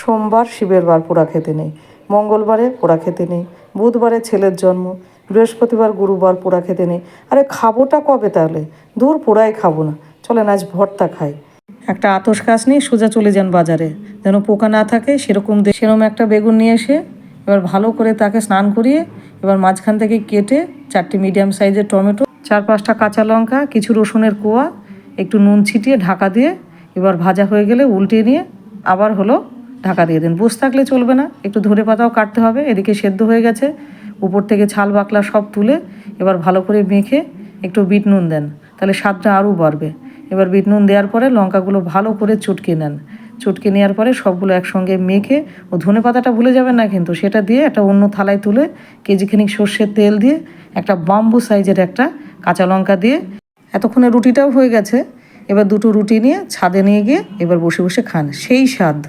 সোমবার শিবের বার, পোড়া খেতে নেই। মঙ্গলবারে পোড়া খেতে নেই। বুধবারে ছেলের জন্ম। বৃহস্পতিবার গুরুবার পোড়া খেতে নেই। আরে খাবোটা কবে তাহলে? দূর, পোড়াই খাবো না, চলেন আজ ভর্তা খাই। একটা আতস কাজ নিয়ে সোজা চলে যান বাজারে, যেন পোকা না থাকে সেরকম একটা বেগুন নিয়ে এসে এবার ভালো করে তাকে স্নান করিয়ে এবার মাঝখান থেকে কেটে 4টি মিডিয়াম সাইজের টমেটো, 4-5টা কাঁচা লঙ্কা, কিছু রসুনের কোয়া, একটু নুন ছিটিয়ে ঢাকা দিয়ে এবার ভাজা হয়ে গেলে উল্টিয়ে নিয়ে আবার ঢাকা দিয়ে দিন। বসে থাকলে চলবে না, একটু ধনে পাতাও কাটতে হবে। এদিকে সেদ্ধ হয়ে গেছে, উপর থেকে ছাল বাকলা সব তুলে এবার ভালো করে মেখে একটু বিট নুন দেন, তাহলে স্বাদটা আরও বাড়বে। এবার বিট নুন দেওয়ার পরে লঙ্কাগুলো ভালো করে চটকে নেন। চটকে নেওয়ার পরে সবগুলো একসঙ্গে মেখে, ও ধনে পাতাটা ভুলে যাবেন না কিন্তু, সেটা দিয়ে একটা অন্য থালায় তুলে কেজিখানিক সর্ষের তেল দিয়ে একটা বাম্বু সাইজের একটা কাঁচা লঙ্কা দিয়ে, এতক্ষণে রুটিটাও হয়ে গেছে। এবার 2টো রুটি নিয়ে ছাদে নিয়ে গিয়ে এবার বসে বসে খান, সেই স্বাদ।